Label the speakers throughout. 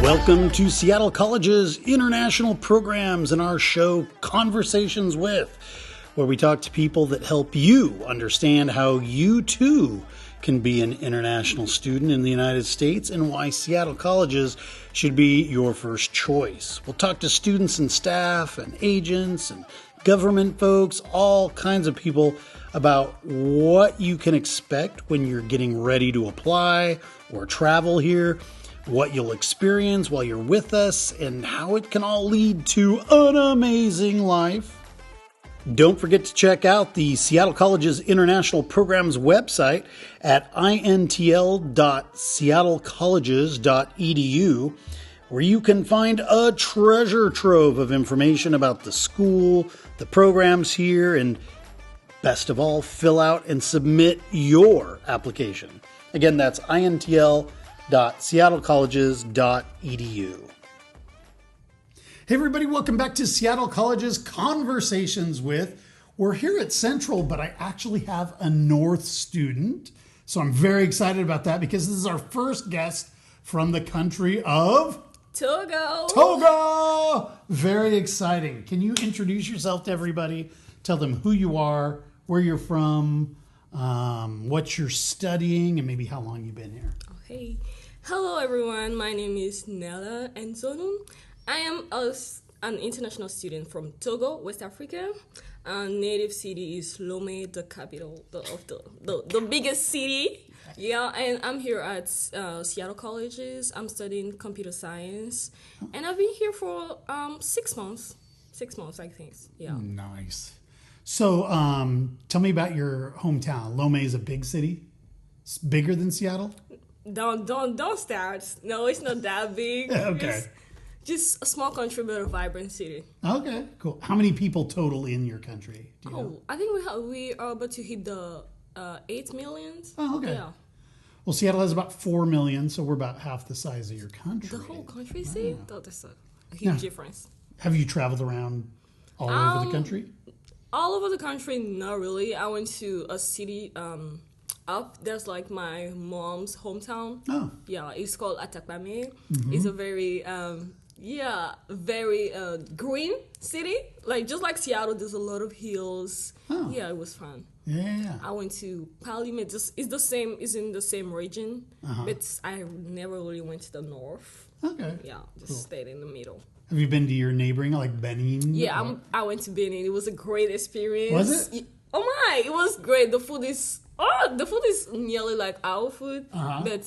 Speaker 1: Welcome to Seattle College's international programs and our show Conversations With, where we talk to people that help you understand how you too can be an international student in the United States and why Seattle Colleges should be your first choice. We'll talk to students and staff and agents and government folks, all kinds of people about what you can expect when you're getting ready to apply or travel here, what you'll experience while you're with us, and how it can all lead to an amazing life. Don't forget to check out the Seattle College's International Programs website at intl.seattlecolleges.edu, where you can find a treasure trove of information about the school, the programs here, and best of all, fill out and submit your application. Again, that's intl.seattlecolleges.edu. Hey everybody, welcome back to Seattle College's Conversations With. We're here at Central, but I actually have a North student. So I'm very excited about that because this is our first guest from the country of Togo! Very exciting. Can you introduce yourself to everybody? Tell them who you are, where you're from, what you're studying, and maybe how long you've been here.
Speaker 2: Okay. Hello everyone, my name is Ornelah Nzonou. I am an international student from Togo, West Africa. Native city is Lomé, the capital of the biggest city. Yeah, and I'm here at Seattle Colleges. I'm studying computer science, and I've been here for 6 months. 6 months, I think. Yeah.
Speaker 1: Nice. So, tell me about your hometown. Lomé is a big city. It's bigger than Seattle.
Speaker 2: Don't start. No, it's not that big.
Speaker 1: Okay.
Speaker 2: It's just a small country, but a vibrant city.
Speaker 1: Okay, cool. How many people total in your country? Do you know?
Speaker 2: I think we are about to hit the 8 million.
Speaker 1: Oh, okay.
Speaker 2: Yeah.
Speaker 1: Well, Seattle has about 4 million, so we're about half the size of your country.
Speaker 2: The whole country, see? That's a huge difference.
Speaker 1: Have you traveled around all over the country?
Speaker 2: All over the country, not really. I went to a city up. There's like my mom's hometown. Oh. Yeah, it's called Atakpame. Mm-hmm. It's a very, very green city. Like, just like Seattle, there's a lot of hills. Oh. Yeah, it was fun.
Speaker 1: Yeah.
Speaker 2: I went to Parliament. It's in the same region, but I never really went to the north.
Speaker 1: Okay.
Speaker 2: Yeah, just stayed in the middle.
Speaker 1: Have you been to your neighboring, like Benin?
Speaker 2: Yeah, I went to Benin. It was a great experience.
Speaker 1: Was it?
Speaker 2: Oh my, it was great. The food is nearly like our food, but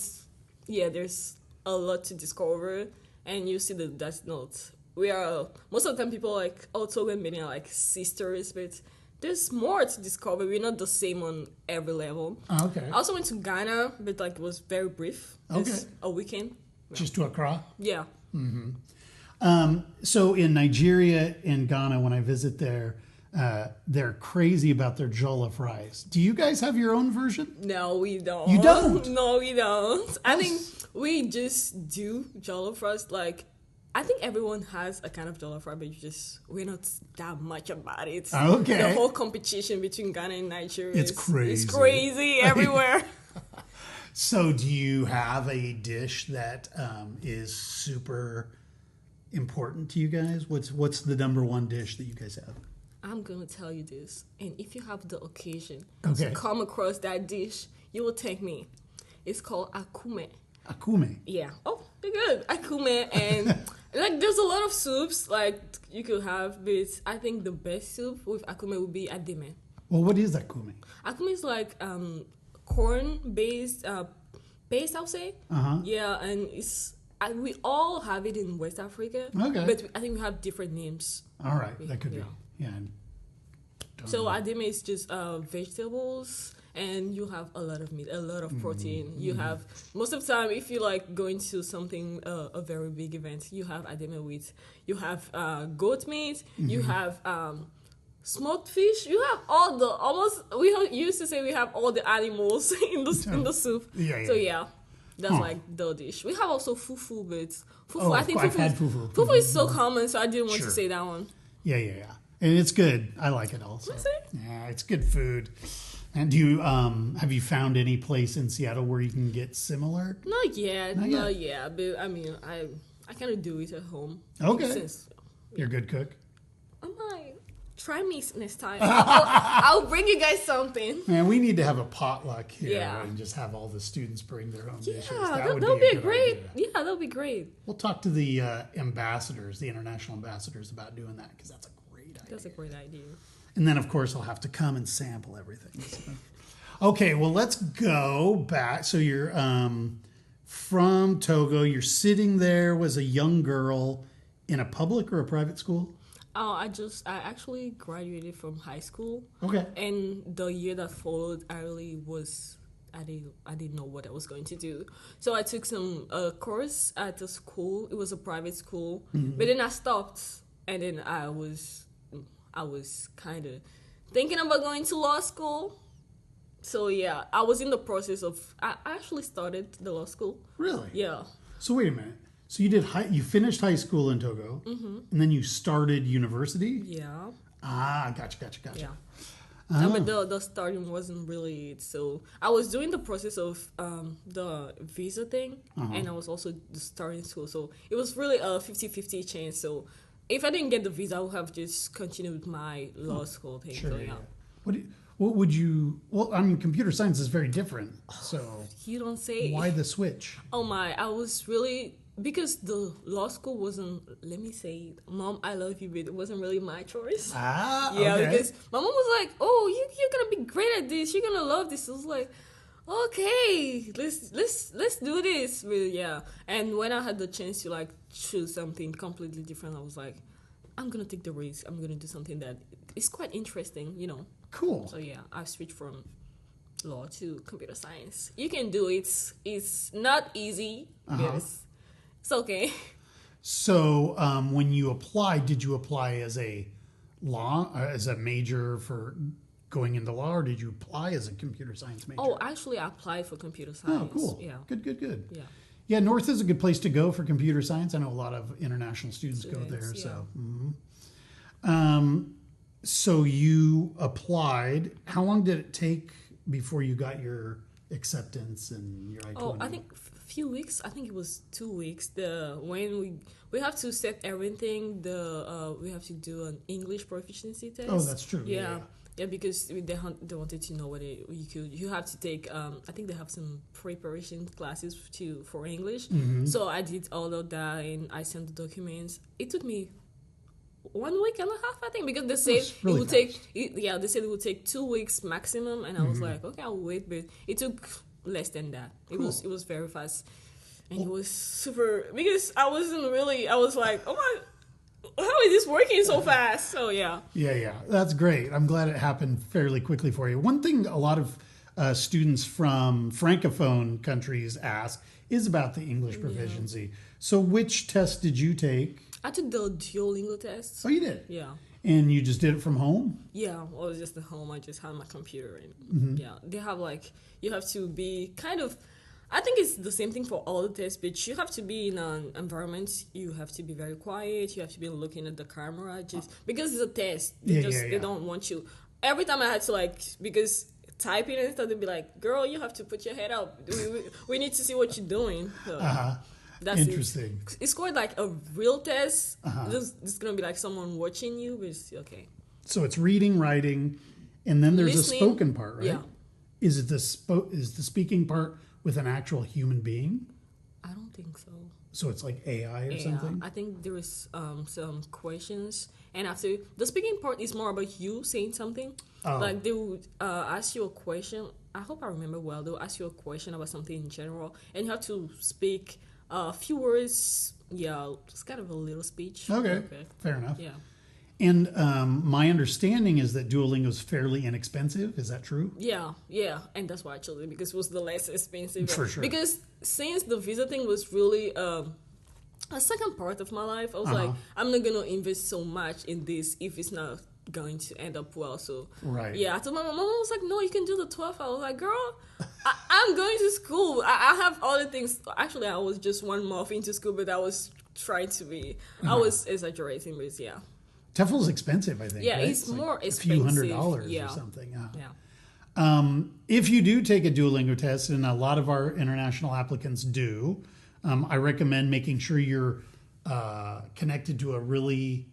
Speaker 2: yeah, there's a lot to discover, and you see that's not. We are most of the time people are like, oh, Togo and Benin are like sisters, but there's more to discover. We're not the same on every level.
Speaker 1: Okay.
Speaker 2: I also went to Ghana, but like it was very brief.
Speaker 1: Okay.
Speaker 2: Just a weekend.
Speaker 1: Just to Accra?
Speaker 2: Yeah.
Speaker 1: Mm-hmm. So in Nigeria and Ghana, when I visit there, they're crazy about their jollof rice. Do you guys have your own version?
Speaker 2: No, we don't.
Speaker 1: You don't?
Speaker 2: No, we don't. I think we just do jollof rice. Like, I think everyone has a kind of jollof rice, but we're not that much about it.
Speaker 1: Okay.
Speaker 2: The whole competition between Ghana and Nigeria
Speaker 1: It's crazy.
Speaker 2: It's crazy everywhere.
Speaker 1: So do you have a dish that is super important to you guys? What's the number one dish that you guys have?
Speaker 2: I'm going to tell you this. And if you have the occasion
Speaker 1: to
Speaker 2: come across that dish, you will thank me. It's called akume.
Speaker 1: Akume?
Speaker 2: Yeah. Oh, they're good. Akume. And like there's a lot of soups like you could have, but I think the best soup with akume would be ademe.
Speaker 1: Well, what is akume?
Speaker 2: Akume is like corn-based paste, I'll say. Yeah, and we all have it in West Africa.
Speaker 1: Okay.
Speaker 2: But I think we have different names.
Speaker 1: All right, that could be. Yeah.
Speaker 2: So ademe is just vegetables, and you have a lot of meat, a lot of protein. You have, most of the time, if you like going to something, a very big event, you have ademe with, you have goat meat, you have smoked fish, you have we used to say we have all the animals in the soup.
Speaker 1: Yeah.
Speaker 2: So yeah. That's like the dish. We have also fufu, but fufu, I think
Speaker 1: I've had fufu.
Speaker 2: Fufu is so common, so I didn't want to say that one.
Speaker 1: Yeah. And it's good. I like it also.
Speaker 2: Is it?
Speaker 1: Yeah, it's good food. And do you have you found any place in Seattle where you can get similar?
Speaker 2: Not yet. But I mean, I kind of do it at home.
Speaker 1: Okay.
Speaker 2: Since,
Speaker 1: You're a good cook?
Speaker 2: I might. Try me next time. I'll bring you guys something.
Speaker 1: Man, we need to have a potluck here
Speaker 2: Yeah.
Speaker 1: and just have all the students bring their own dishes.
Speaker 2: Yeah,
Speaker 1: That would
Speaker 2: that'll
Speaker 1: be a
Speaker 2: be
Speaker 1: good
Speaker 2: great.
Speaker 1: idea.
Speaker 2: Yeah, that'll be great.
Speaker 1: We'll talk to the ambassadors, the international ambassadors, about doing that because that's a great idea.
Speaker 2: That's a great idea.
Speaker 1: And then, of course, I'll have to come and sample everything. So. Okay, well, let's go back. So you're from Togo. You're sitting there as a young girl in a public or a private school?
Speaker 2: Oh, I actually graduated from high school.
Speaker 1: Okay.
Speaker 2: And the year that followed, I didn't know what I was going to do. So I took some course at a school. It was a private school.
Speaker 1: Mm-hmm.
Speaker 2: But then I stopped. And then I was kind of thinking about going to law school. So yeah, I was in the process of, I actually started the law school.
Speaker 1: Really?
Speaker 2: Yeah.
Speaker 1: So wait a minute. So you finished high school in Togo, and then you started university?
Speaker 2: Yeah.
Speaker 1: Ah, gotcha.
Speaker 2: Yeah.
Speaker 1: Oh.
Speaker 2: But the starting wasn't really it. So I was doing the process of the visa thing, and I was also starting school. So it was really a 50-50 chance. So if I didn't get the visa, I would have just continued with my law school thing.
Speaker 1: Sure.
Speaker 2: So yeah.
Speaker 1: What would you? Well, I mean, computer science is very different. So
Speaker 2: You don't say.
Speaker 1: why the switch?
Speaker 2: Oh my! I was really, because the law school wasn't. Let me say, Mom, I love you, but it wasn't really my choice.
Speaker 1: Ah,
Speaker 2: Yeah,
Speaker 1: okay.
Speaker 2: because my mom was like, "Oh, you're gonna be great at this. You're gonna love this." I was like, "Okay, let's do this." But yeah, and when I had the chance to like choose something completely different, I was like, "I'm gonna take the risk. I'm gonna do something that is quite interesting, you know."
Speaker 1: Cool.
Speaker 2: So yeah, I switched from law to computer science. You can do it. It's not easy, but it's okay.
Speaker 1: So when you applied, did you apply as a major for going into law, or did you apply as a computer science major?
Speaker 2: Oh, actually, I applied for computer science.
Speaker 1: Oh, cool.
Speaker 2: Yeah.
Speaker 1: Good.
Speaker 2: Yeah.
Speaker 1: Yeah, North is a good place to go for computer science. I know a lot of international students go there.
Speaker 2: Yeah.
Speaker 1: So you applied. How long did it take before you got your acceptance and your I-20?
Speaker 2: Oh, I think few weeks. I think it was 2 weeks. When we have to set everything. We have to do an English proficiency test.
Speaker 1: Oh, that's true.
Speaker 2: Yeah, because they wanted to know whether you have to take. I think they have some preparation classes for English.
Speaker 1: Mm-hmm.
Speaker 2: So I did all of that and I sent the documents. It took me 1 week and a half, I think, because they said
Speaker 1: really
Speaker 2: it would take. They said it would take 2 weeks maximum, and I was like, okay, I'll wait, but it took less than that. It was very fast, and it was super because I was like, oh my. How is this working so fast? So yeah.
Speaker 1: Yeah, that's great. I'm glad it happened fairly quickly for you. One thing a lot of students from Francophone countries ask is about the English proficiency. Yeah. So which test did you take?
Speaker 2: I took the Duolingo test.
Speaker 1: Oh, you did?
Speaker 2: Yeah.
Speaker 1: And you just did it from home?
Speaker 2: Yeah, I was just at home. I just had my computer. And yeah, they have you have to be kind of, I think it's the same thing for all the tests, but you have to be in an environment. You have to be very quiet. You have to be looking at the camera, just because it's a test. They don't want you. Every time I had to because typing and stuff, they'd be like, "Girl, you have to put your head up. We need to see what you're doing." So that's
Speaker 1: interesting.
Speaker 2: It's quite like a real test. It's gonna be like someone watching you, but it's okay.
Speaker 1: So it's reading, writing, and then there's
Speaker 2: listening.
Speaker 1: A spoken part, right?
Speaker 2: Yeah.
Speaker 1: Is the speaking part with an actual human being?
Speaker 2: I don't think so.
Speaker 1: So it's like AI or something?
Speaker 2: I think there is some questions, and after the speaking part is more about you saying something. Like they would ask you a question. I hope I remember well. They'll ask you a question about something in general, and you have to speak a few words. Yeah, it's kind of a little speech.
Speaker 1: Okay. Fair enough.
Speaker 2: Yeah.
Speaker 1: And my understanding is that Duolingo is fairly inexpensive. Is that true?
Speaker 2: Yeah, and that's why I chose it, because it was the less expensive.
Speaker 1: For sure.
Speaker 2: Because since the visa thing was really a second part of my life, I was like, I'm not gonna invest so much in this if it's not going to end up well. So
Speaker 1: right.
Speaker 2: Yeah, I told my mom was like, no, you can do the 12. I was like, girl, I'm going to school. I have all the things. Actually, I was just 1 month into school, but I was trying to be. I was exaggerating, but yeah.
Speaker 1: TEFL's expensive, I think.
Speaker 2: Yeah,
Speaker 1: right?
Speaker 2: it's more expensive.
Speaker 1: A few $100s or something.
Speaker 2: Yeah.
Speaker 1: If you do take a Duolingo test, and a lot of our international applicants do, I recommend making sure you're connected to a really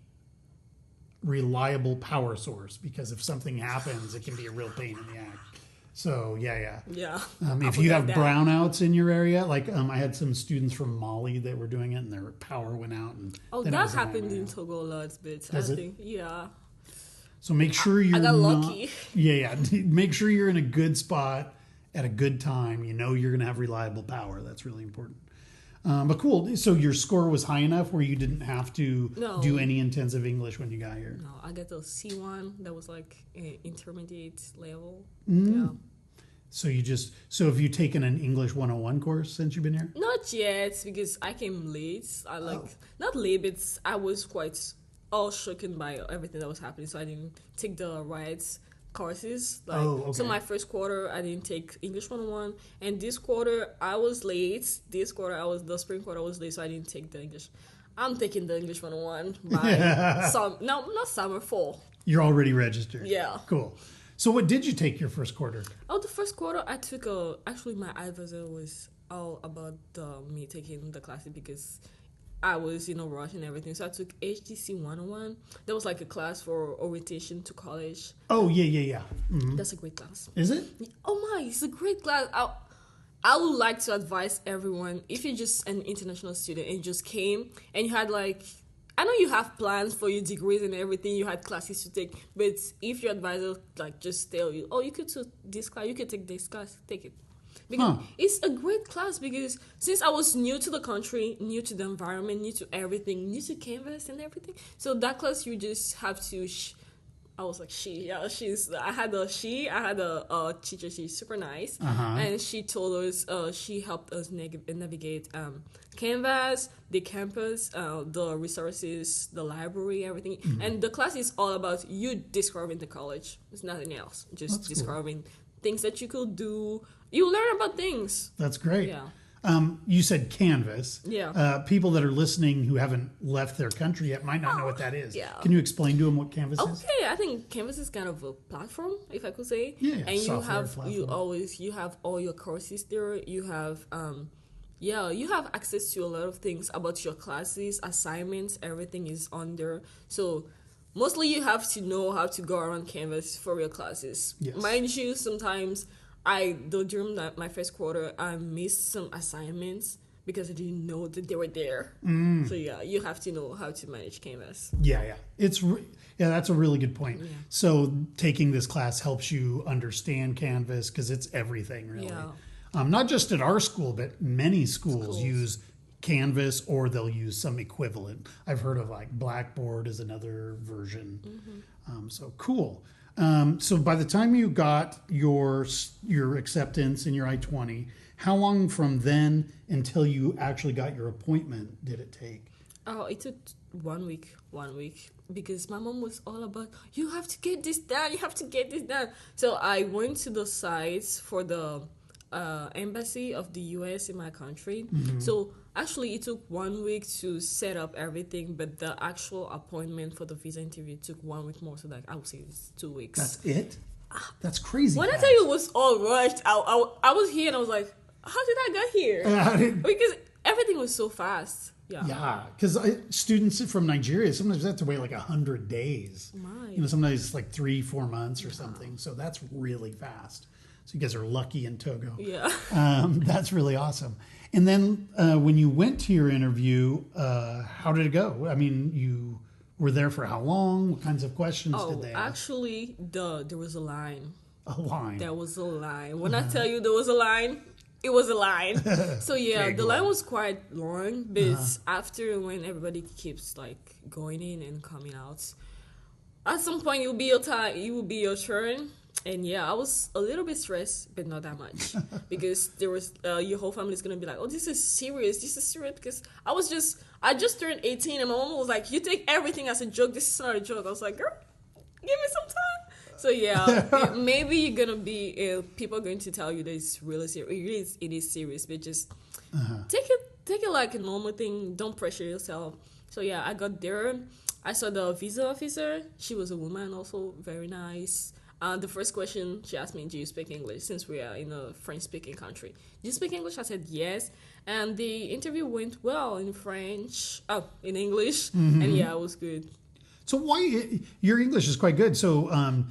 Speaker 1: reliable power source, because if something happens, it can be a real pain in the act. So
Speaker 2: Yeah.
Speaker 1: if you have brownouts in your area, like I had some students from Mali that were doing it, and their power went out. And
Speaker 2: that happened in Togo a lot, but
Speaker 1: Does
Speaker 2: I
Speaker 1: it?
Speaker 2: think
Speaker 1: So make sure you're
Speaker 2: I got
Speaker 1: not,
Speaker 2: lucky.
Speaker 1: Yeah. Make sure you're in a good spot at a good time. You know you're going to have reliable power. That's really important. But cool. So your score was high enough where you didn't have to do any intensive English when you got here.
Speaker 2: No, I got a C1. That was like an intermediate level.
Speaker 1: Mm. So have you taken an English 101 course since you've been here?
Speaker 2: Not yet, because I came late. Not late, but I was quite all shaken by everything that was happening, so I didn't take the right courses. So my first quarter I didn't take English 101, and this quarter I was late. The spring quarter I was late, so I didn't take the English. I'm taking the English 101 by not summer, fall.
Speaker 1: You're already registered.
Speaker 2: Yeah.
Speaker 1: Cool. So what did you take your first quarter?
Speaker 2: The first quarter I took actually my advisor was all about me taking the classes, because I was in a rush and everything. So I took HTC 101. That was like a class for orientation to college.
Speaker 1: Oh, yeah. Mm-hmm.
Speaker 2: That's a great class.
Speaker 1: Is it?
Speaker 2: Oh my, it's a great class. I would like to advise everyone, if you're just an international student and you just came and you had I know you have plans for your degrees and everything, you had classes to take, but if your advisor just tell you, you could take this class, you could take this class, take it. Because it's a great class, because since I was new to the country, new to the environment, new to everything, new to Canvas and everything, so that class you just have to I was like, I had a teacher, she's super nice, and she told us, she helped us navigate Canvas, the campus, the resources, the library, everything, and the class is all about you discovering the college. It's nothing else, just discovering things that you could do. You learn about things.
Speaker 1: That's great.
Speaker 2: Yeah.
Speaker 1: You said Canvas.
Speaker 2: Yeah.
Speaker 1: People that are listening who haven't left their country yet might not know what that is.
Speaker 2: Yeah.
Speaker 1: Can you explain to them what Canvas is?
Speaker 2: Okay, I think Canvas is kind of a platform, if I could say.
Speaker 1: Yeah.
Speaker 2: And you have all your courses there. You have you have access to a lot of things about your classes, assignments, everything is on there. So mostly you have to know how to go around Canvas for your classes.
Speaker 1: Yes.
Speaker 2: Mind you, sometimes during my first quarter, I missed some assignments because I didn't know that they were there. So you have to know how to manage Canvas.
Speaker 1: Yeah. That's a really good point.
Speaker 2: Yeah.
Speaker 1: So taking this class helps you understand Canvas, because it's everything, really.
Speaker 2: Yeah.
Speaker 1: Not just at our school, but many schools use Canvas, or they'll use some equivalent. I've heard of Blackboard is another version. So cool. So by the time you got your acceptance in your I-20, how long from then until you actually got your appointment did it take?
Speaker 2: It took 1 week. 1 week. Because my mom was all about, you have to get this done, you have to get this done. So I went to the sites for the embassy of the U.S. in my country. So actually it took 1 week to set up everything, but the actual appointment for the visa interview took 1 week more, so I would say it's 2 weeks.
Speaker 1: That's it? That's crazy.
Speaker 2: When I tell you it was all rushed, I was here and I was like, how did I get here? Because everything was so fast.
Speaker 1: Yeah, because students from Nigeria sometimes have to wait 100 days. Sometimes it's 3-4 months or something. So that's really fast. So you guys are lucky in Togo.
Speaker 2: Yeah.
Speaker 1: That's really awesome. And then when you went to your interview, how did it go? I mean, you were there for how long? What kinds of questions did they ask?
Speaker 2: Actually, there was a line.
Speaker 1: A line?
Speaker 2: There was a line. When I tell you there was a line, it was a line. So the line was quite long, but after, when everybody keeps going in and coming out, at some point it will be your time. It will be your turn. And I was a little bit stressed, but not that much, because there was your whole family is gonna be like, "Oh, this is serious. This is serious." Because I just turned 18, and my mom was like, "You take everything as a joke. This is not a joke." I was like, "Girl, give me some time." So maybe you're gonna be people are going to tell you that it's really serious. It is serious, but just take it like a normal thing. Don't pressure yourself. So I got there. I saw the visa officer. She was a woman, also very nice. The first question she asked me, do you speak English? Since we are in a French-speaking country. Do you speak English? I said yes. And the interview went well in French, in English. And yeah, it was good.
Speaker 1: So your English is quite good. So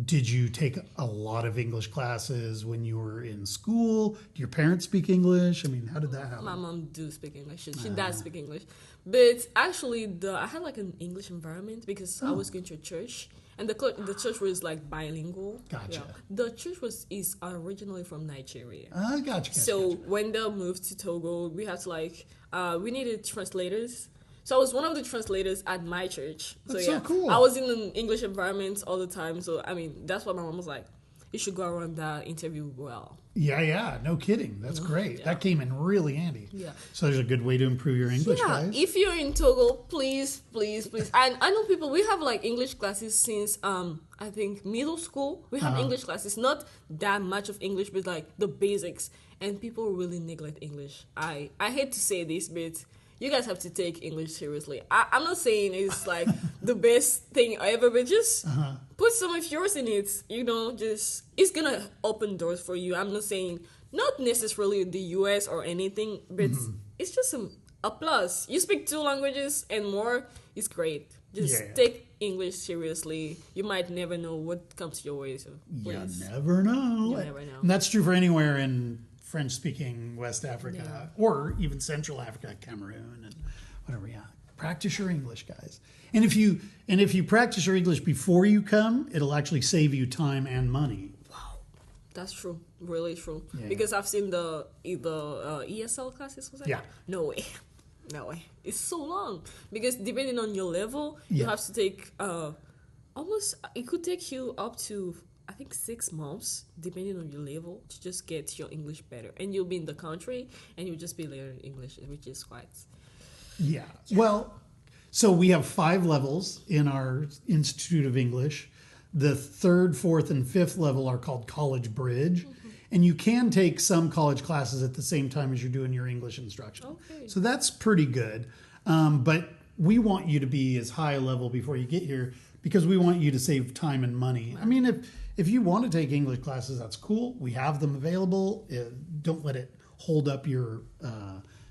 Speaker 1: did you take a lot of English classes when you were in school? Do your parents speak English? I mean, how did that happen?
Speaker 2: My mom do speak English. She does speak English. But actually, I had like an English environment because I was going to a church. And the church was like bilingual.
Speaker 1: Gotcha.
Speaker 2: Yeah. The church is originally from Nigeria.
Speaker 1: Gotcha.
Speaker 2: So when they moved to Togo, we had to we needed translators. So I was one of the translators at my church.
Speaker 1: That's so cool.
Speaker 2: I was in an English environment all the time. So I mean, that's why my mom was like, you should go around that interview well.
Speaker 1: Yeah, no kidding. That's great. Yeah. That came in really handy.
Speaker 2: Yeah.
Speaker 1: So there's a good way to improve your English, guys.
Speaker 2: If you're in Togo, please. And I know people, we have like English classes since, I think, middle school. We have English classes, not that much of English, but like the basics. And people really neglect English. I hate to say this, but you guys have to take English seriously. I'm not saying it's like the best thing ever, but just put some of yours in it. It's going to open doors for you. I'm not saying, not necessarily the US or anything, but it's just a plus. You speak 2 languages and more, it's great. Just take English seriously. You might never know what comes your way. So please.
Speaker 1: You never know.
Speaker 2: You never know.
Speaker 1: And that's true for anywhere in French-speaking West Africa or even Central Africa, Cameroon, and whatever. Yeah, practice your English, guys. And if you practice your English before you come, it'll actually save you time and money.
Speaker 2: Wow, that's true. Really true.
Speaker 1: Yeah.
Speaker 2: Because I've seen the ESL classes. Was that?
Speaker 1: Yeah.
Speaker 2: No way. It's so long because depending on your level, you have to take almost. It could take you up to, I think, 6 months, depending on your level, to just get your English better. And you'll be in the country, and you'll just be learning English, which is quite...
Speaker 1: Yeah. Well, so we have 5 levels in our Institute of English. The 3rd, 4th, and 5th level are called College Bridge. And you can take some college classes at the same time as you're doing your English instruction.
Speaker 2: Okay.
Speaker 1: So that's pretty good. But we want you to be as high a level before you get here because we want you to save time and money. I mean, if you want to take English classes, that's cool. We have them available. Don't let it hold up your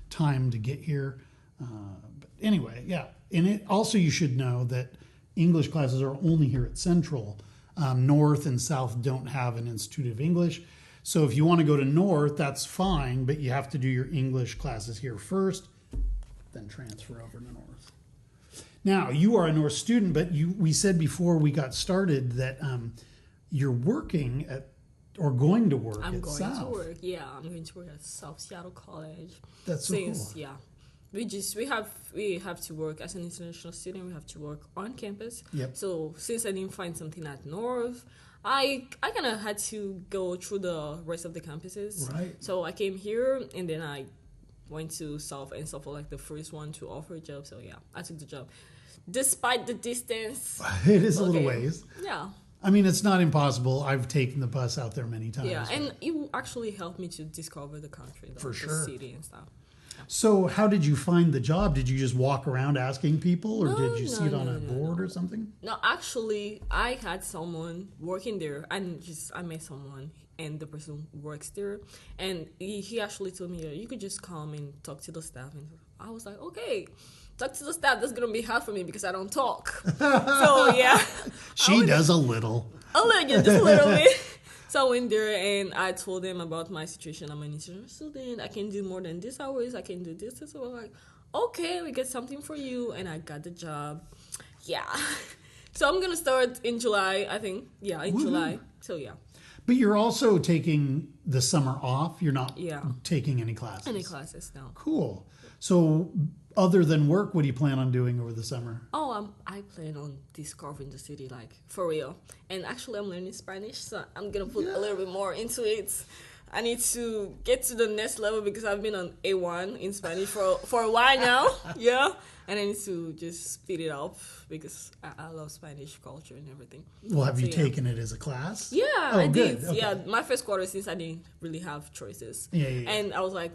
Speaker 1: time to get here. But anyway, yeah. And you should know that English classes are only here at Central. North and South don't have an Institute of English. So if you want to go to North, that's fine, but you have to do your English classes here first, then transfer over to North. Now, you are a North student, but we said before we got started that you're working at, or going to work
Speaker 2: I'm
Speaker 1: at
Speaker 2: going
Speaker 1: South.
Speaker 2: to work. Yeah, I'm going to work at South Seattle College.
Speaker 1: That's so cool.
Speaker 2: Yeah. We have to work as an international student. We have to work on campus.
Speaker 1: Yep.
Speaker 2: So since I didn't find something at North, I kind of had to go through the rest of the campuses.
Speaker 1: Right.
Speaker 2: So I came here and then I went to South, and South was like the first one to offer a job. So yeah, I took the job, despite the distance.
Speaker 1: It is a little ways.
Speaker 2: Yeah.
Speaker 1: I mean, it's not impossible. I've taken the bus out there many times.
Speaker 2: Yeah, and it actually helped me to discover the country,
Speaker 1: For
Speaker 2: the
Speaker 1: sure.
Speaker 2: city and stuff.
Speaker 1: So how did you find the job? Did you just walk around asking people, or did you see it on a board or something?
Speaker 2: No, actually, I had someone working there, and I met someone, and the person works there, and he actually told me, you could just come and talk to the staff, and I was like, okay, talk to the staff. That's gonna be hard for me because I don't talk. So yeah,
Speaker 1: she does a little,
Speaker 2: just a little bit. So I went there and I told them about my situation. I'm an international student. I can do more than this hours. I can do this. So I was like, okay, we get something for you. And I got the job. Yeah. So I'm going to start in July, I think. Yeah, in July. So yeah.
Speaker 1: But you're also taking the summer off. You're not taking any classes.
Speaker 2: Any classes, no.
Speaker 1: Cool. So other than work, what do you plan on doing over the summer?
Speaker 2: Oh, I plan on discovering the city, like, for real. And actually, I'm learning Spanish, so I'm going to put a little bit more into it. I need to get to the next level because I've been on A1 in Spanish for a while now. Yeah. And I need to just speed it up because I love Spanish culture and everything.
Speaker 1: Well, have you taken it as a class?
Speaker 2: Yeah, I did.
Speaker 1: Okay.
Speaker 2: Yeah, my first quarter since I didn't really have choices.
Speaker 1: Yeah.
Speaker 2: And I was like,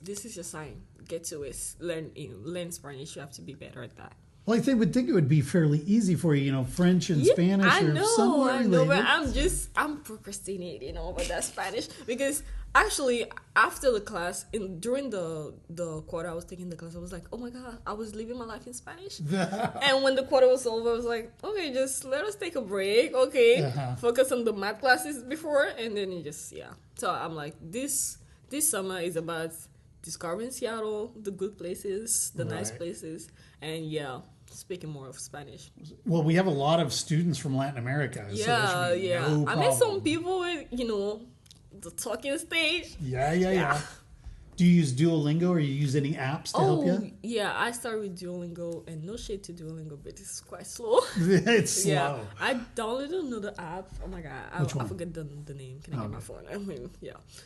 Speaker 2: this is your sign. Get to it. Learn Spanish. You have to be better at that.
Speaker 1: Well, I would think it would be fairly easy for you. French and Spanish are somewhat related.
Speaker 2: But I'm procrastinating over that Spanish because actually after the class, during the quarter I was taking the class, I was like, oh my god, I was living my life in Spanish. And when the quarter was over, I was like, okay, just let us take a break. Okay, focus on the math classes before, and then you just So I'm like, this summer is about discovering Seattle, the good places, the nice places, and speaking more of Spanish.
Speaker 1: Well, we have a lot of students from Latin America.
Speaker 2: Yeah,
Speaker 1: so no problem.
Speaker 2: I met some people with, the talking stage.
Speaker 1: Yeah. Do you use Duolingo or you use any apps to help you?
Speaker 2: Yeah, I started with Duolingo, and no shade to Duolingo, but it's quite slow.
Speaker 1: It's slow.
Speaker 2: Yeah, I downloaded another app. Oh my god, I forget the name. Can I get my phone?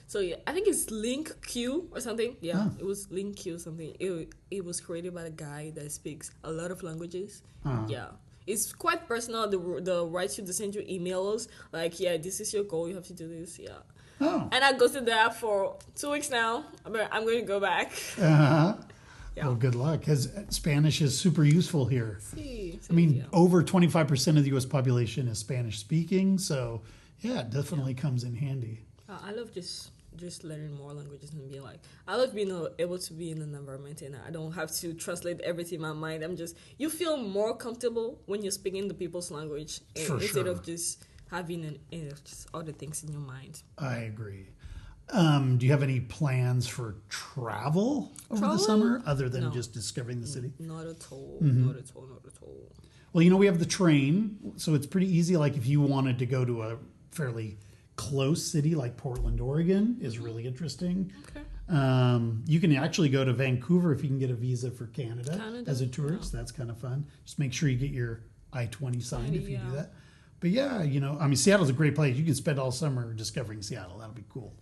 Speaker 2: So I think it's Link Q or something. Yeah, It was Link Q something. It was created by a guy that speaks a lot of languages. Yeah. It's quite personal. The writes you to send you emails like, this is your goal. You have to do this. Yeah.
Speaker 1: Oh.
Speaker 2: And I ghosted that for 2 weeks now, but I'm going to go back.
Speaker 1: Well, good luck, because Spanish is super useful here. Over 25% of the U.S. population is Spanish speaking, so it definitely comes in handy.
Speaker 2: I love just learning more languages and being like, I love being able to be in an environment and I don't have to translate everything in my mind. You feel more comfortable when you're speaking the people's language instead of just having just other things in your mind.
Speaker 1: I agree. Do you have any plans for travel over the summer other than just discovering the city?
Speaker 2: Not at all. Not at all.
Speaker 1: Well, we have the train, so it's pretty easy. Like if you wanted to go to a fairly close city like Portland, Oregon is really interesting. Okay. You can actually go to Vancouver if you can get a visa for Canada as a tourist. That's kind of fun. Just make sure you get your I-20 signed if you do that. But Seattle's a great place. You can spend all summer discovering Seattle. That'll be cool.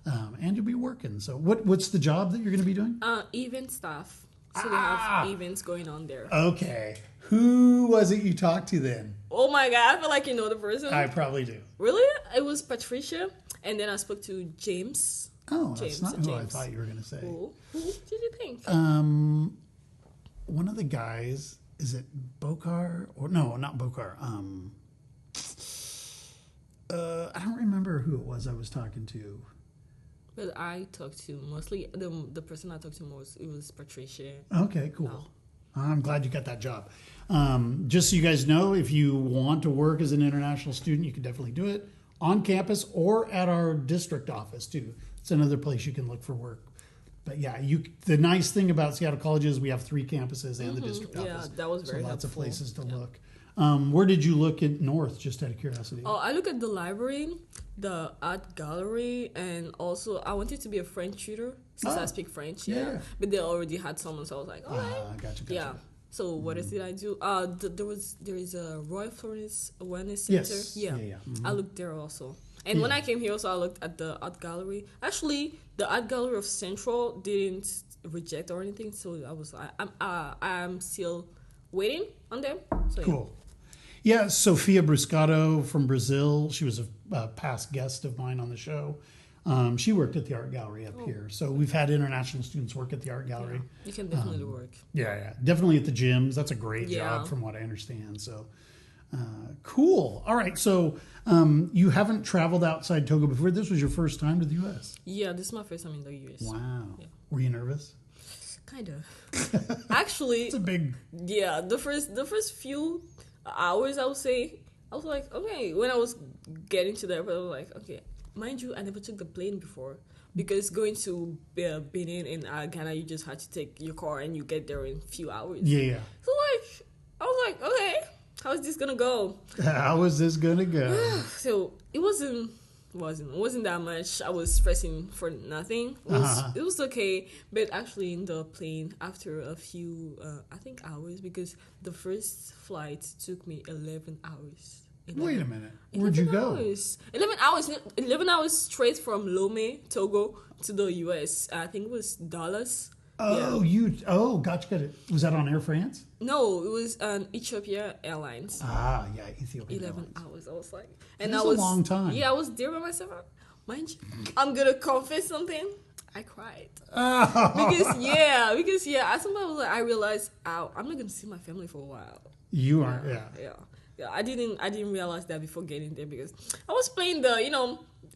Speaker 1: And you'll be working. So what's the job that you're going to be doing?
Speaker 2: Event staff. So we have events going on there.
Speaker 1: Okay. Who was it you talked to then?
Speaker 2: Oh my god, I feel like you know the person.
Speaker 1: I probably do.
Speaker 2: Really? It was Patricia, and then I spoke to James.
Speaker 1: Oh, that's not who I thought you were going to say.
Speaker 2: Who did you think?
Speaker 1: One of the guys, is it Bokar? Or no, not Bokar. I don't remember who it was I was talking to.
Speaker 2: But I talked to mostly, the person I talked to most, it was Patricia.
Speaker 1: Okay, cool. No. I'm glad you got that job. Just so you guys know, if you want to work as an international student, you can definitely do it on campus or at our district office too. It's another place you can look for work. But the nice thing about Seattle College is we have 3 campuses and the district office.
Speaker 2: Yeah, that was very helpful.
Speaker 1: Lots of places to look. Where did you look at North, just out of curiosity?
Speaker 2: Oh, I look at the library, the art gallery, and also I wanted to be a French tutor since I speak French. Yeah. But they already had someone, so I was like, all right.
Speaker 1: Gotcha.
Speaker 2: Yeah. So what else did I do? There is a Royal Florence Awareness Center.
Speaker 1: Yes. Yeah. Mm-hmm.
Speaker 2: I looked there also. And when I came here, also I looked at the art gallery. Actually, the art gallery of Central didn't reject or anything, so I'm still waiting on them. So,
Speaker 1: cool. Yeah, Sofia Bruscato from Brazil. She was a past guest of mine on the show. She worked at the art gallery up here. So we've had international students work at the art gallery.
Speaker 2: Yeah, you can definitely work.
Speaker 1: Yeah. Definitely at the gyms. That's a great job from what I understand. So cool. All right. So you haven't traveled outside Togo before. This was your first time to the U.S.?
Speaker 2: Yeah, this is my first time in the U.S.
Speaker 1: Wow.
Speaker 2: Yeah.
Speaker 1: Were you nervous?
Speaker 2: Kind of. Actually,
Speaker 1: it's a big...
Speaker 2: Yeah, the first few hours, I would say, I was like, okay. When I was getting to the airport, I was like, okay. Mind you, I never took the plane before because going to Benin and Ghana, you just had to take your car and you get there in a few hours.
Speaker 1: Yeah.
Speaker 2: So I was like, okay, how is this gonna go?
Speaker 1: How is this gonna go?
Speaker 2: So it wasn't that much. I was stressing for nothing. It was okay, but actually in the plane after a few I think hours, because the first flight took me 11 hours.
Speaker 1: Wait a minute. Where'd you go?
Speaker 2: 11 hours straight from Lomé, Togo to the US. I think it was Dallas.
Speaker 1: Oh, gotcha. Was that on Air France?
Speaker 2: No, it was on Ethiopia Airlines.
Speaker 1: Ethiopia
Speaker 2: 11
Speaker 1: Airlines.
Speaker 2: hours. I was like,
Speaker 1: and that was a long time.
Speaker 2: Yeah, I was there by myself. Mind you, I'm gonna confess something. I cried.
Speaker 1: Oh.
Speaker 2: Because at some point I realized I'm not gonna see my family for a while.
Speaker 1: You aren't,
Speaker 2: Yeah. I didn't realize that before getting there because I was playing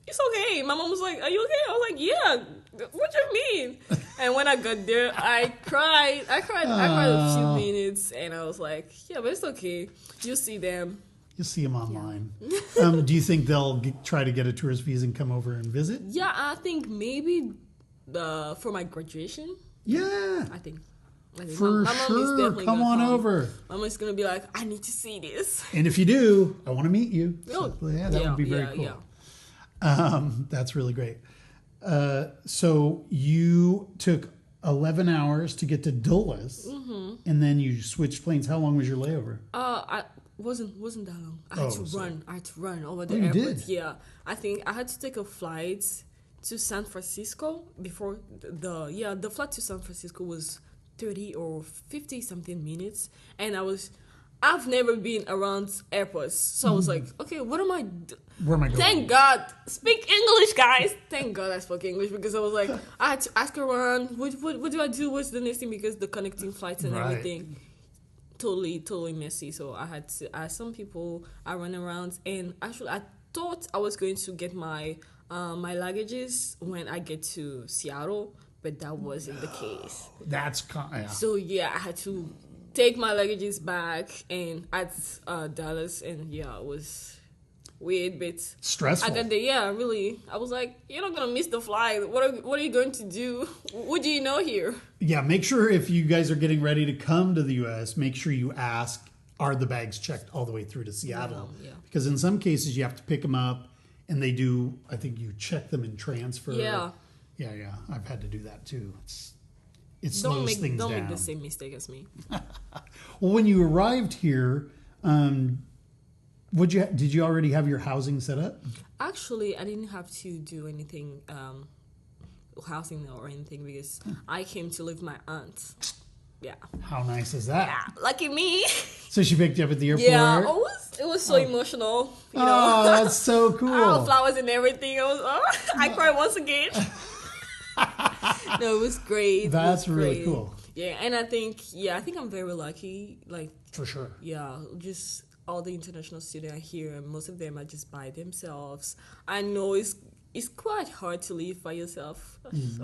Speaker 2: it's okay. My mom was like, "Are you okay?" I was like, "Yeah." What do you mean? And when I got there, I cried. I cried a few minutes, and I was like, "Yeah, but it's okay. You'll see them."
Speaker 1: You'll see them online. Do you think they'll try to get a tourist visa and come over and visit?
Speaker 2: Yeah, I think maybe for my graduation.
Speaker 1: Yeah.
Speaker 2: I think.
Speaker 1: For
Speaker 2: my mom is
Speaker 1: sure.
Speaker 2: definitely
Speaker 1: Come on over.
Speaker 2: My mom's going to be like, I need to see this.
Speaker 1: And if you do, I want to meet you.
Speaker 2: Oh,
Speaker 1: So, yeah, that would be very cool.
Speaker 2: Yeah.
Speaker 1: That's really great. So you took 11 hours to get to Dulles, and then you switched planes. How long was your layover?
Speaker 2: I wasn't that long. I had to run over the
Speaker 1: you
Speaker 2: airport.
Speaker 1: did?
Speaker 2: Yeah, I think I had to take a flight to San Francisco before the flight to San Francisco was 30 or 50 something minutes, and I've never been around airports, so I was like, okay, what am I
Speaker 1: Where am I going?
Speaker 2: Thank God, speak English, guys. Thank God I spoke English because I was like, I had to ask around, what do I do? What's the next thing? Because the connecting flights and everything, totally messy. So I had to ask some people. I ran around, and actually I thought I was going to get my luggages when I get to Seattle, but that wasn't the case. So I had to take my luggages back and at Dallas, and it was weird, but
Speaker 1: stressful.
Speaker 2: I got there. Really, I was like, you're not gonna miss the flight. What are you going to do? What do you know here?
Speaker 1: Yeah, make sure if you guys are getting ready to come to the U.S., make sure you ask, are the bags checked all the way through to Seattle?
Speaker 2: Yeah.
Speaker 1: Because in some cases you have to pick them up, and they do. I think you check them in transfer.
Speaker 2: Yeah.
Speaker 1: I've had to do that too. It slows things down.
Speaker 2: Don't make the same mistake as me.
Speaker 1: Well, when you arrived here, did you already have your housing set up?
Speaker 2: Actually, I didn't have to do anything, housing or anything, because I came to live with my aunt. Yeah.
Speaker 1: How nice is that?
Speaker 2: Yeah, lucky me.
Speaker 1: So she picked you up at the airport?
Speaker 2: Yeah, it was so emotional. You know?
Speaker 1: Oh, that's so cool.
Speaker 2: Flowers and everything. I cried once again. No, it was great.
Speaker 1: That's really cool.
Speaker 2: Yeah, and I think I'm very lucky. Like,
Speaker 1: for sure. Yeah,
Speaker 2: just all the international students are here, and most of them are just by themselves. I know it's quite hard to live by yourself. Mm-hmm.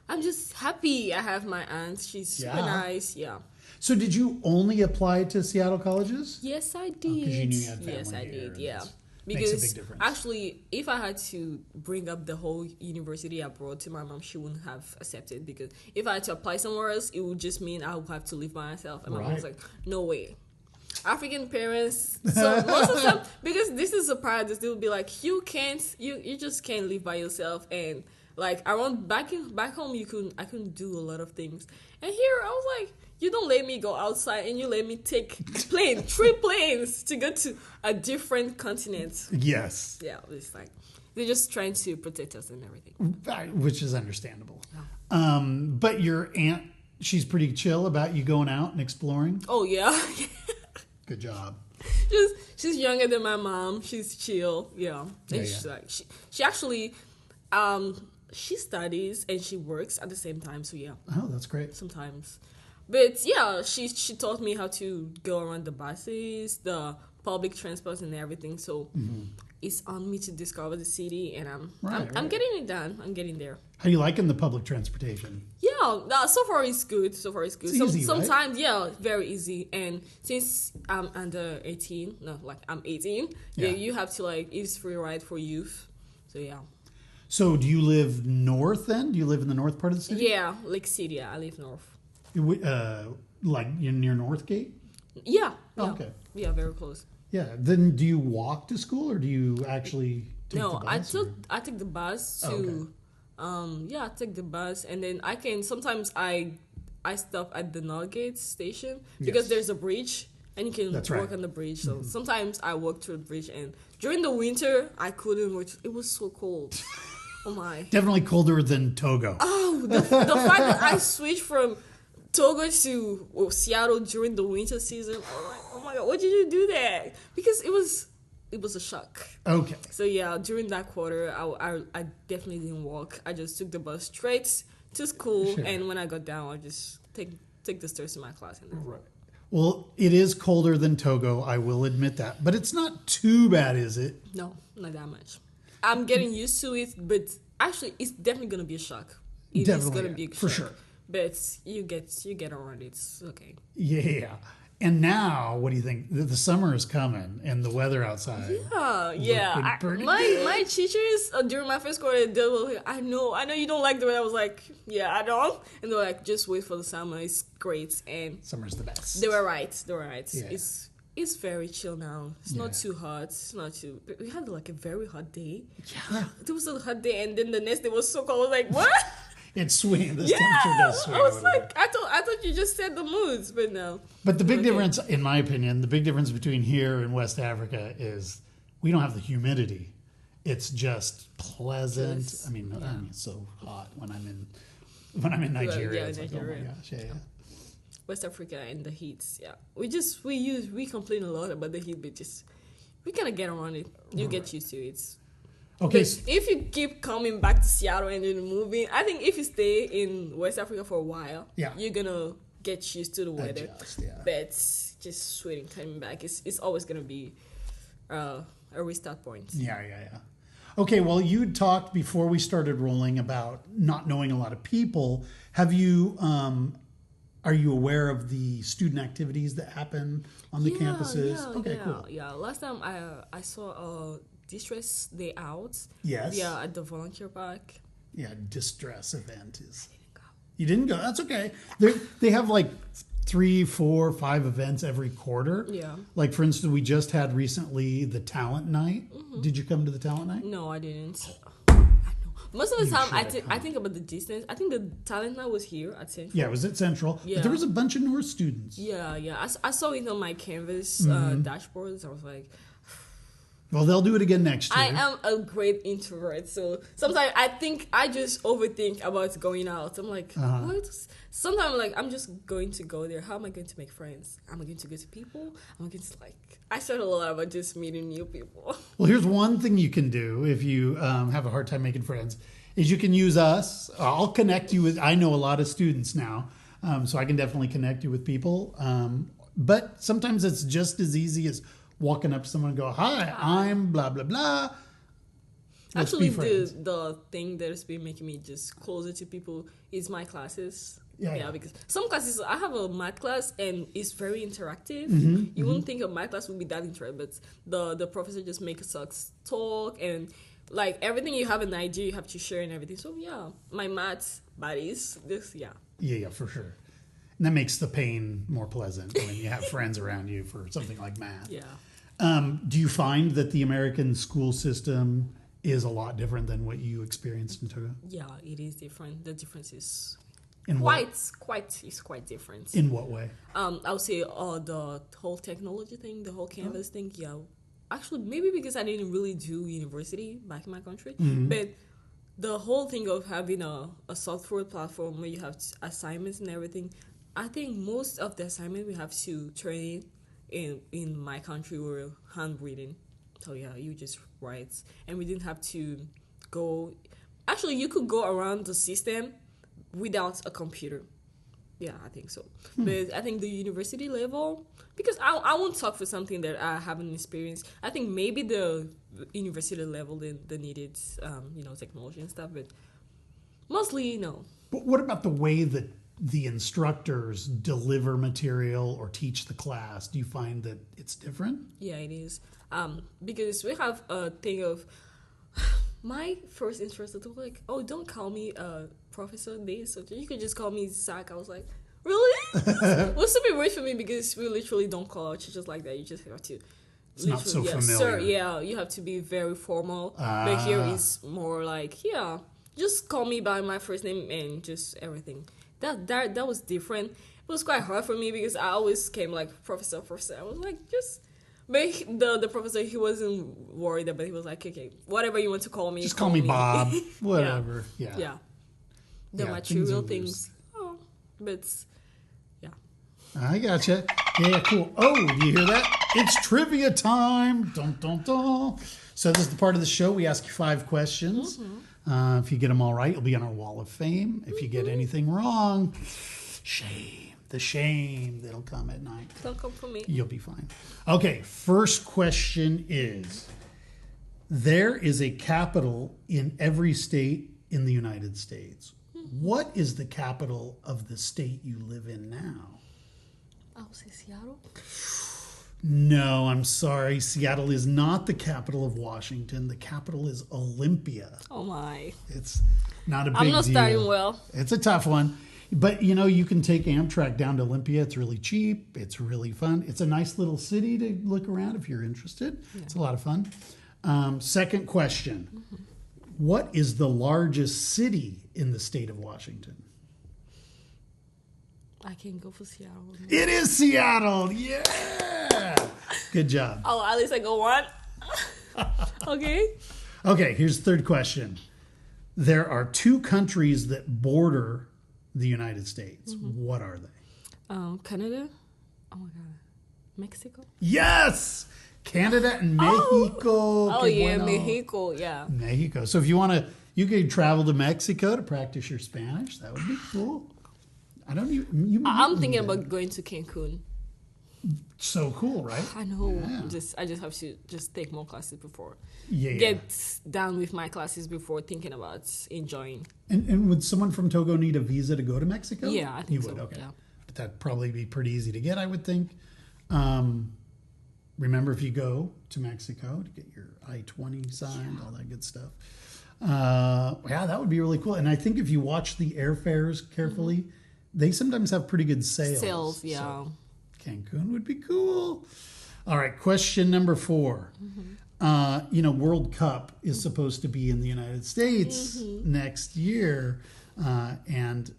Speaker 2: I'm just happy. I have my aunt. She's super nice. Yeah.
Speaker 1: So did you only apply to Seattle colleges?
Speaker 2: Yes, I did.
Speaker 1: Because you knew you had family
Speaker 2: Yes, I did. Yeah.
Speaker 1: Makes a big difference.
Speaker 2: Actually, if I had to bring up the whole university abroad to my mom, she wouldn't have accepted, because if I had to apply somewhere else, it would just mean I would have to live by myself. And my mom was like, no way. African parents, so most of them, because this is a paradox, they will be like, you just can't live by yourself. And like around back home, I couldn't do a lot of things. And here I was like, you don't let me go outside, and you let me take 3 planes to go to a different continent.
Speaker 1: Yes.
Speaker 2: Yeah, it's like they're just trying to protect us and everything.
Speaker 1: Which is understandable. Yeah. But your aunt, she's pretty chill about you going out and exploring?
Speaker 2: Oh, yeah.
Speaker 1: Good job.
Speaker 2: She's younger than my mom. She's chill. Yeah. She's like, she actually... she studies and she works at the same time, so yeah.
Speaker 1: Oh, that's great.
Speaker 2: Sometimes. But yeah, she taught me how to go around the buses, the public transports and everything. So it's on me to discover the city, and I'm getting it done. I'm getting there.
Speaker 1: How are you liking the public transportation?
Speaker 2: Yeah, so far it's good. It's easy, sometimes,
Speaker 1: right?
Speaker 2: very easy. And since I'm under 18, I'm 18, you have to it's free ride for youth. So yeah. So
Speaker 1: do you live north then? Do you live in the north part of the city?
Speaker 2: Yeah, Lake City. I live north.
Speaker 1: Like near Northgate?
Speaker 2: Yeah.
Speaker 1: Oh, okay.
Speaker 2: Yeah, very close.
Speaker 1: Yeah. Then do you walk to school, or do you actually take the bus?
Speaker 2: I take the bus to... I take the bus, and then sometimes I stop at the Northgate station because there's a bridge, and you can walk on the bridge. So sometimes I walk through the bridge, and during the winter, I couldn't walk. It was so cold. Oh my.
Speaker 1: Definitely colder than Togo.
Speaker 2: Oh, the fact that I switched from Togo to Seattle during the winter season. Oh my God, why did you do that? Because it was it was a shock.
Speaker 1: Okay.
Speaker 2: So yeah, during that quarter, I definitely didn't walk. I just took the bus straight to school,
Speaker 1: Sure.
Speaker 2: and when I got down, I just take the stairs to my class. And
Speaker 1: Right. Well, it is colder than Togo, I will admit that. But it's not too bad, is it?
Speaker 2: no, not that much. I'm getting used to it, but actually, it's definitely gonna be a shock. It is
Speaker 1: Definitely,
Speaker 2: gonna be a
Speaker 1: for
Speaker 2: shock.
Speaker 1: sure.
Speaker 2: But you get around it. It's okay.
Speaker 1: Yeah. And now, what do you think? The summer is coming and the weather outside.
Speaker 2: Yeah.
Speaker 1: Pretty
Speaker 2: My
Speaker 1: good.
Speaker 2: teachers during my first quarter, they were like, I know you don't like the weather. I was like, yeah, I don't. And they were like, just wait for the summer. It's great. And
Speaker 1: Summer's the best.
Speaker 2: they were right.
Speaker 1: Yeah.
Speaker 2: It's very chill now. It's not
Speaker 1: Yeah.
Speaker 2: too hot. It's not too. But we had like a very hot day.
Speaker 1: Yeah.
Speaker 2: There was a hot day, and then the next day was so cold. I was like, what?
Speaker 1: It's swinging. This
Speaker 2: Yeah,
Speaker 1: temperature does swing.
Speaker 2: I was
Speaker 1: a little
Speaker 2: like,
Speaker 1: bit.
Speaker 2: I thought you just said the moods, but no.
Speaker 1: But the big
Speaker 2: Okay.
Speaker 1: difference, in my opinion, the big difference between here and West Africa is we don't have the humidity. It's just pleasant.
Speaker 2: Just-
Speaker 1: I mean, it's so hot when I'm in Nigeria.
Speaker 2: yeah,
Speaker 1: It's like, oh my
Speaker 2: Nigeria.
Speaker 1: gosh, yeah.
Speaker 2: West Africa and the heat. Yeah, we complain a lot about the heat, but we kind of get around it. You get used to it.
Speaker 1: Okay,
Speaker 2: But if you keep coming back to Seattle and then moving, I think if you stay in West Africa for a while,
Speaker 1: Yeah.
Speaker 2: you're gonna get used to the weather.
Speaker 1: adjust, yeah.
Speaker 2: But just switching, coming back, it's always gonna be a restart point.
Speaker 1: Yeah. Okay, well, you talked before we started rolling about not knowing a lot of people. Have you, are you aware of the student activities that happen on the campuses? Okay, cool.
Speaker 2: Yeah, last time I saw a distress day out.
Speaker 1: Yes.
Speaker 2: Yeah, at the volunteer park.
Speaker 1: Yeah, distress event is. You didn't go. That's okay. They have like 3, 4, 5 events every quarter.
Speaker 2: Yeah.
Speaker 1: Like for instance, we just had recently the talent night. Did you come to the talent night?
Speaker 2: No, I didn't. I know. Most of the time,
Speaker 1: should have
Speaker 2: I think about the distance. I think the talent night was here at Central.
Speaker 1: Yeah, it was at Central.
Speaker 2: Yeah.
Speaker 1: But there was a bunch of North students.
Speaker 2: Yeah. I saw it on my Canvas dashboards. I was like,
Speaker 1: Well, they'll do it again next year.
Speaker 2: I am a great introvert, so sometimes I think I just overthink about going out. I'm like, what? Sometimes I'm like, I'm just going to go there. How am I going to make friends? Am I going to go to people? Am I going to I thought a lot about just meeting new people.
Speaker 1: Well, here's one thing you can do if you have a hard time making friends, is you can use us. I'll connect you with, I know a lot of students now, so I can definitely connect you with people. But sometimes it's just as easy as walking up to someone and go, hi, I'm blah, blah, blah. Let's
Speaker 2: Actually,
Speaker 1: be friends.
Speaker 2: the thing that has been making me just closer to people is my classes.
Speaker 1: Yeah.
Speaker 2: Because some classes, I have a math class and it's very interactive.
Speaker 1: Mm-hmm,
Speaker 2: You wouldn't think a math class would be that interactive, but the professor just makes us talk and like everything you have an idea, you have to share and everything. So yeah, my math buddies,
Speaker 1: Yeah, for sure. And that makes the pain more pleasant when you have friends around you for something like math.
Speaker 2: Yeah.
Speaker 1: Do you find that the American school system is a lot different than what you experienced in Togo?
Speaker 2: Yeah, it is different. The difference is
Speaker 1: In
Speaker 2: quite different.
Speaker 1: In what way?
Speaker 2: I would say the whole technology thing, the whole Canvas thing, yeah. Actually, maybe because I didn't really do university back in my country, but the whole thing of having a software platform where you have assignments and everything, I think most of the assignment we have to turn in my country were handwritten. So yeah, you just write, and we didn't have to go. Actually, you could go around the system without a computer. Yeah, I think so. But I think the university level, because I won't talk for something that I haven't experienced. I think maybe the university level they needed technology and stuff, but mostly no.
Speaker 1: But what about the way that the instructors deliver material or teach the class? Do you find that it's different?
Speaker 2: Yeah, it is. Because we have a thing of my first instructor was like, "Oh, don't call me Professor this. You could just call me Zach." I was like, "Really?" It was super weird for me because we literally don't call our teachers like that. You just have to.
Speaker 1: It's not so familiar.
Speaker 2: Sir, yeah, you have to be very formal. But here it's more like, yeah, just call me by my first name and just everything. That was different. It was quite hard for me because I always came like Professor. I was like, just. But the professor, he wasn't worried about it. He was like, okay, whatever you want to call me.
Speaker 1: Just call me Bob. Whatever.
Speaker 2: Yeah.
Speaker 1: Yeah.
Speaker 2: The
Speaker 1: Yeah,
Speaker 2: material
Speaker 1: things are
Speaker 2: things. But, yeah.
Speaker 1: I gotcha. Yeah, cool. Oh, do you hear that? It's trivia time. Dun, dun, dun. So this is the part of the show. We ask you 5 questions. If you get them all right, you'll be on our wall of fame. If you get anything wrong, shame. The shame that'll come at night.
Speaker 2: Don't come for me.
Speaker 1: You'll be fine. Okay, first question is, there is a capital in every state in the United States. What is the capital of the state you live in now?
Speaker 2: I would say Seattle.
Speaker 1: No, I'm sorry. Seattle is not the capital of Washington. The capital is Olympia.
Speaker 2: Oh my.
Speaker 1: It's not a big deal.
Speaker 2: I'm not starting well.
Speaker 1: It's a tough one. But, you can take Amtrak down to Olympia. It's really cheap. It's really fun. It's a nice little city to look around if you're interested. Yeah. It's a lot of fun. Second question. What is the largest city in the state of Washington?
Speaker 2: I can go for Seattle.
Speaker 1: It is Seattle. Yeah. Good job.
Speaker 2: Oh, at least I go one. Okay.
Speaker 1: Okay, here's the third question. There are 2 countries that border the United States. What are they?
Speaker 2: Canada. Oh my God. Mexico.
Speaker 1: Yes. Canada and Mexico.
Speaker 2: Oh yeah, bueno. Mexico. Yeah.
Speaker 1: Mexico. So if you want to, you could travel to Mexico to practice your Spanish. That would be cool. I'm
Speaker 2: thinking about going to Cancun.
Speaker 1: So cool, right?
Speaker 2: I know. Yeah. I just have to take more classes before.
Speaker 1: Yeah.
Speaker 2: Get down with my classes before thinking about enjoying.
Speaker 1: And would someone from Togo need a visa to go to Mexico?
Speaker 2: Yeah, I think
Speaker 1: you would. Okay.
Speaker 2: Yeah.
Speaker 1: But that'd probably be pretty easy to get, I would think. Remember, if you go to Mexico to get your I-20 signed, all that good stuff. Yeah, that would be really cool. And I think if you watch the airfares carefully, they sometimes have pretty good sales.
Speaker 2: Sales, yeah. So
Speaker 1: Cancun would be cool. All right, question number 4. World Cup is supposed to be in the United States next year, and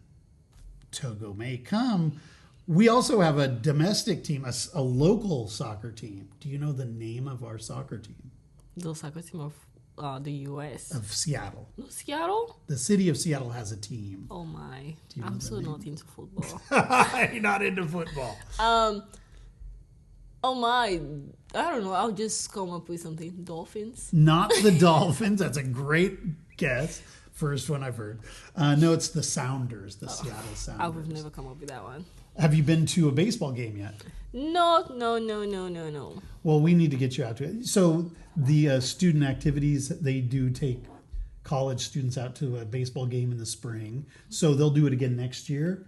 Speaker 1: Togo may come. We also have a domestic team, a local soccer team. Do you know the name of our soccer team?
Speaker 2: The soccer team of the U.S.
Speaker 1: Of Seattle.
Speaker 2: No, Seattle?
Speaker 1: The city of Seattle has a team.
Speaker 2: Oh, my. I'm so not into football.
Speaker 1: You're not into football.
Speaker 2: Oh, my. I don't know. I'll just come up with something. Dolphins?
Speaker 1: Not the Dolphins. That's a great guess. First one I've heard. No, it's the Sounders, the Seattle Sounders.
Speaker 2: I would never come up with that one.
Speaker 1: Have you been to a baseball game yet?
Speaker 2: No.
Speaker 1: Well, we need to get you out to it. So the student activities, they do take college students out to a baseball game in the spring. So they'll do it again next year.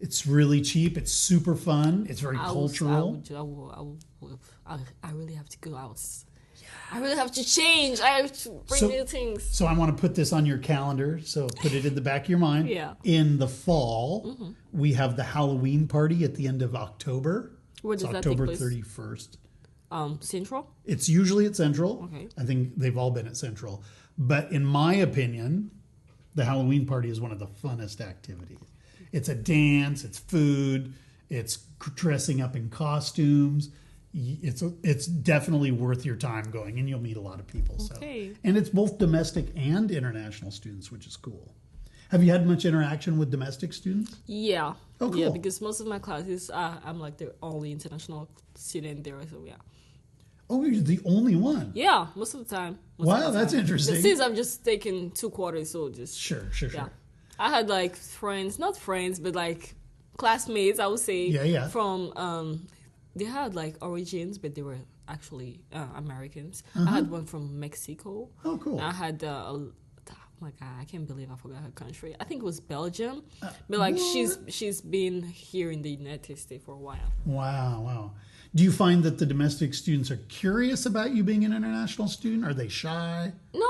Speaker 1: It's really cheap. It's super fun. It's very cultural.
Speaker 2: I really have to go out. I really have to change. I have to bring new things.
Speaker 1: So I want to put this on your calendar. So put it in the back of your mind.
Speaker 2: Yeah.
Speaker 1: In the fall, we have the Halloween party at the end of October.
Speaker 2: Where does that
Speaker 1: October
Speaker 2: take place?
Speaker 1: 31st.
Speaker 2: Central?
Speaker 1: It's usually at Central.
Speaker 2: Okay.
Speaker 1: I think they've all been at Central. But in my opinion, the Halloween party is one of the funnest activities. It's a dance, it's food, it's dressing up in costumes. It's definitely worth your time going, and you'll meet a lot of people.
Speaker 2: Okay.
Speaker 1: So. And it's both domestic and international students, which is cool. Have you had much interaction with domestic students?
Speaker 2: Yeah.
Speaker 1: Oh, cool.
Speaker 2: Yeah, because most of my classes, I'm like the only international student there, so yeah.
Speaker 1: Oh, you're the only one?
Speaker 2: Yeah, most of the time.
Speaker 1: Wow, that's interesting.
Speaker 2: Since I've just taken 2 quarters, so just...
Speaker 1: Sure.
Speaker 2: Yeah. I had like friends, not friends, but like classmates, I would say.
Speaker 1: Yeah.
Speaker 2: From... They had like origins, but they were actually Americans. I had one from Mexico.
Speaker 1: Oh, cool.
Speaker 2: I had oh my God, I can't believe I forgot her country. I think it was Belgium, but like she's been here in the United States for a while.
Speaker 1: Wow. Do you find that the domestic students are curious about you being an international student? Are they shy?
Speaker 2: No,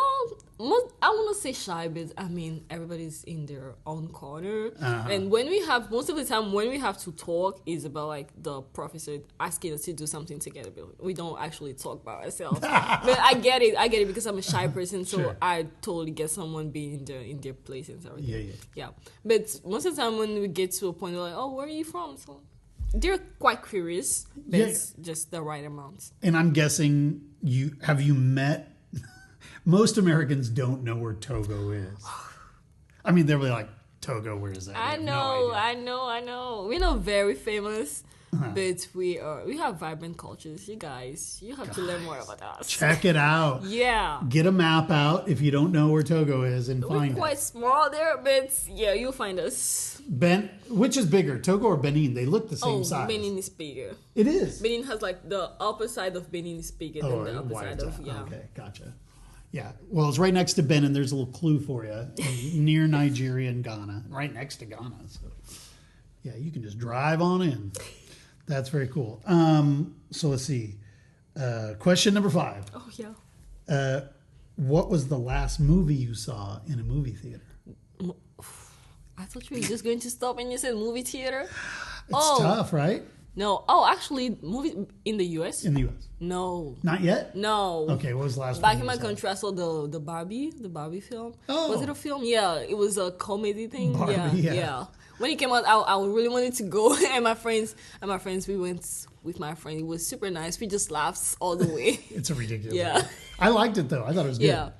Speaker 2: I want to say shy, but I mean, everybody's in their own corner. And most of the time, when we have to talk, is about like the professor asking us to do something together. But we don't actually talk about ourselves. But I get it because I'm a shy person, so
Speaker 1: Sure.
Speaker 2: I totally get someone being in their place and everything.
Speaker 1: Yeah.
Speaker 2: But most of the time, when we get to a point, we're like, oh, where are you from? So they're quite curious, but it's just the right amount.
Speaker 1: And I'm guessing have you met... Most Americans don't know where Togo is. They'll be like, Togo, where is that?
Speaker 2: I know. We're not very famous. but we have vibrant cultures. You guys, you have to learn more about us.
Speaker 1: Check it out.
Speaker 2: Yeah.
Speaker 1: Get a map out if you don't know where Togo is and find
Speaker 2: We're quite
Speaker 1: it.
Speaker 2: small there, but yeah, you'll find us.
Speaker 1: Which is bigger, Togo or Benin? They look the same size.
Speaker 2: Benin is bigger.
Speaker 1: It is.
Speaker 2: Benin has like the upper side of Benin is bigger than the upper side of
Speaker 1: Okay, gotcha. Yeah, well, it's right next to Benin. There's a little clue for you. Near Nigeria and Ghana. Right next to Ghana. So, yeah, you can just drive on in. That's very cool. So let's see. Question number 5.
Speaker 2: Oh, yeah.
Speaker 1: What was the last movie you saw in a movie theater?
Speaker 2: I thought you were just going to stop and you said movie theater.
Speaker 1: It's tough, right?
Speaker 2: No. Oh, actually, movie in the U.S.?
Speaker 1: In the U.S.
Speaker 2: No.
Speaker 1: Not yet?
Speaker 2: No.
Speaker 1: Okay, what was the last
Speaker 2: Back
Speaker 1: one
Speaker 2: in my
Speaker 1: you saw?
Speaker 2: country, I saw the Barbie film.
Speaker 1: Oh.
Speaker 2: Was it a film? Yeah, it was a comedy thing.
Speaker 1: Barbie,
Speaker 2: yeah. When it came out, I really wanted to go, and my friends, we went with my friend. It was super nice. We just laughed all the way.
Speaker 1: It's a ridiculous.
Speaker 2: Yeah.
Speaker 1: I liked it though. I thought it was good.
Speaker 2: Yeah.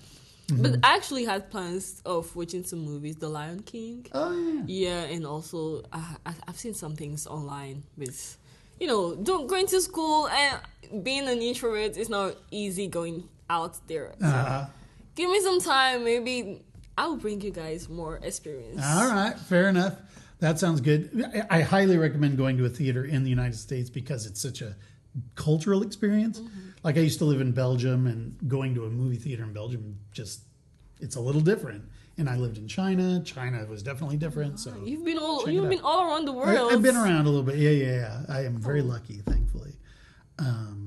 Speaker 2: But I actually had plans of watching some movies, The Lion King.
Speaker 1: Oh yeah.
Speaker 2: Yeah, and also I've seen some things online with, going to school and being an introvert is not easy going out there. So give me some time, maybe I'll bring you guys more experience.
Speaker 1: All right, fair enough. That sounds good. I highly recommend going to a theater in the United States because it's such a cultural experience. Like I used to live in Belgium, and going to a movie theater in Belgium it's a little different. And I lived in China. China was definitely different. So
Speaker 2: you've been all around the world.
Speaker 1: I've been around a little bit. Yeah. I am very lucky, thankfully.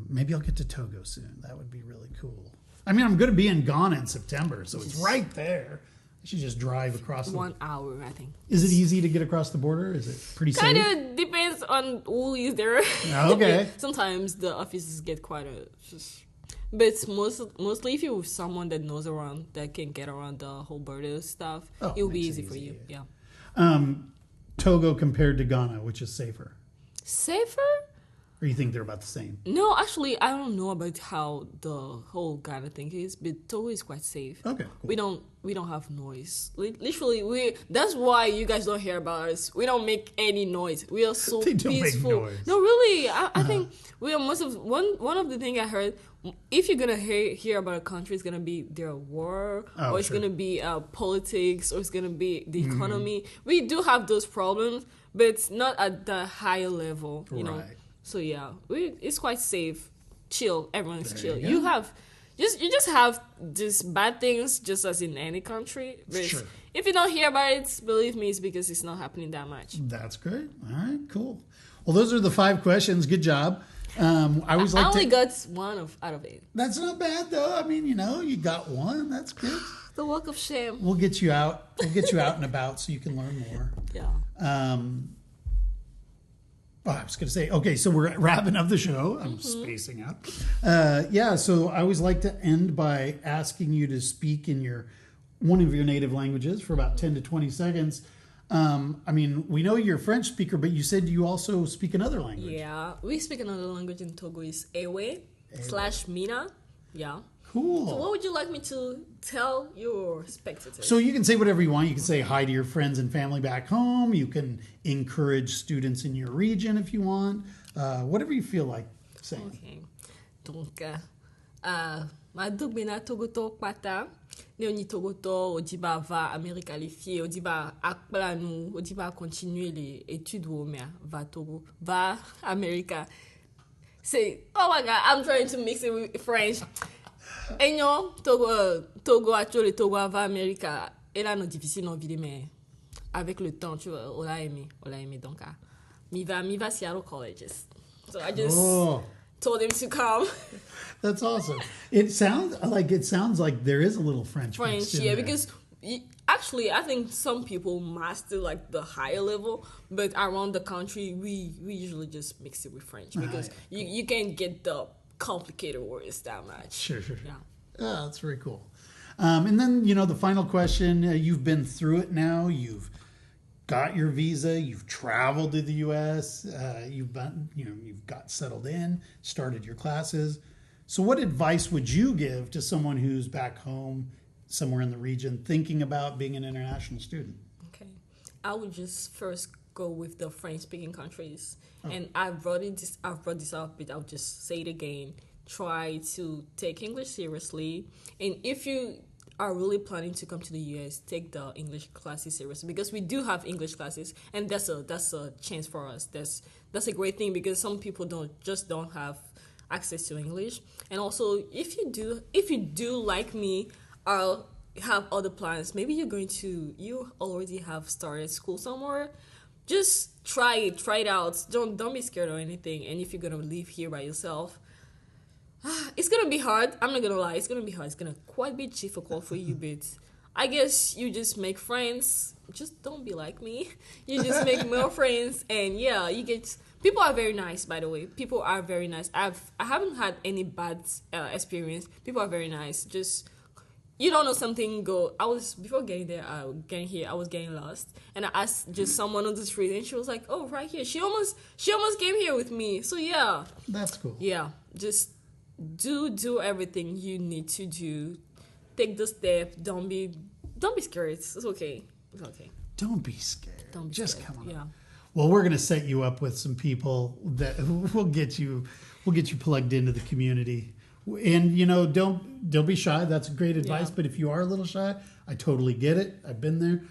Speaker 1: Maybe I'll get to Togo soon. That would be really cool. I mean, I'm going to be in Ghana in September, so it's right there. I should just drive across.
Speaker 2: 1 hour, I think.
Speaker 1: Is it easy to get across the border? Is it pretty safe?
Speaker 2: Kind of depends on who is there.
Speaker 1: Okay.
Speaker 2: Sometimes the offices get quite but mostly if you're with someone that knows around, that can get around the whole border stuff, it'll be easy for you. Yeah.
Speaker 1: Togo compared to Ghana, which is safer?
Speaker 2: Safer?
Speaker 1: Or you think they're about the same?
Speaker 2: No, actually, I don't know about how the whole Ghana thing is, but Togo is quite safe.
Speaker 1: Okay, cool.
Speaker 2: We don't have noise. Literally, that's why you guys don't hear about us. We don't make any noise. We are so
Speaker 1: They don't
Speaker 2: peaceful.
Speaker 1: make noise.
Speaker 2: No, really, I think we are one of the things I heard. If you're gonna hear about a country, it's gonna be their war, or it's gonna be politics, or it's gonna be the economy. We do have those problems, but it's not at the higher level, you know. So yeah, it's quite safe, chill. Everyone's chill. You just have these bad things, just as in any country. But if you don't hear about it, believe me, it's because it's not happening that much.
Speaker 1: That's great. All right, cool. Well, those are the 5 questions. Good job. I only
Speaker 2: got 1 out of 8.
Speaker 1: That's not bad though. I mean, you got 1. That's good.
Speaker 2: The walk of shame.
Speaker 1: We'll get you out. We'll get you out and about so you can learn more.
Speaker 2: Yeah.
Speaker 1: I was going to say, okay, so we're wrapping up the show. I'm spacing out. So I always like to end by asking you to speak in one of your native languages for about 10 to 20 seconds. I mean, we know you're a French speaker, but you said you also speak another language.
Speaker 2: Yeah, we speak another language in Togo is Ewe/Mina. Yeah.
Speaker 1: Cool.
Speaker 2: So what would you like me to tell your spectators?
Speaker 1: So you can say whatever you want. You can say hi to your friends and family back home. You can encourage students in your region if you want. Whatever you feel like saying.
Speaker 2: Okay. Donc, madou bena Togo to pata. Ne oni Togo to odiba va Amérique qualifiée, odiba akpla nou, odiba continuer les études ou mais va Togo, va Amérique. Say, oh my God, I'm trying to mix it with French. Et non, Togo actually Togo va Amérique. Et là, non difficile non vide mais avec le temps, tu vois, on l'a aimé donc mi va Seattle colleges. So I just told him to come.
Speaker 1: That's awesome. It sounds like there is a little French,
Speaker 2: yeah, because actually I think some people master like the higher level, but around the country we usually just mix it with French because you can't get the complicated words that much.
Speaker 1: Sure.
Speaker 2: Yeah.
Speaker 1: Oh, that's very cool. And then the final question. You've been through it now. You've got your visa. You've traveled to the U.S. You've got settled in, started your classes. So what advice would you give to someone who's back home, somewhere in the region, thinking about being an international student?
Speaker 2: Okay. I would just first go with the French-speaking countries. And I've brought this up, but I'll just say it again. Try to take English seriously, and if you are really planning to come to the US, take the English classes seriously, because we do have English classes, and that's a chance for us. That's a great thing, because some people don't have access to English. And also, if you do like me, I'll have other plans. Maybe you already have started school somewhere. Just try it out. Don't be scared or anything. And if you're gonna live here by yourself, it's gonna be hard. I'm not gonna lie. It's gonna be hard. It's gonna quite be difficult for you, but I guess you just make friends. Just don't be like me. You just make more friends, and yeah, you get. People are very nice, by the way. People are very nice. I haven't had any bad experience. People are very nice. Just, you don't know something, before getting here, I was getting lost, and I asked just someone on the street, and she was like, "Oh, right here." She almost came here with me. So yeah,
Speaker 1: that's cool.
Speaker 2: Yeah, just do everything you need to do. Take the step. Don't be scared. It's okay. It's okay.
Speaker 1: Don't be scared. Just come on.
Speaker 2: Yeah.
Speaker 1: Well, we're going to set you up with some people that will get you plugged into the community. And, don't be shy. That's great advice. Yeah. But if you are a little shy, I totally get it. I've been there.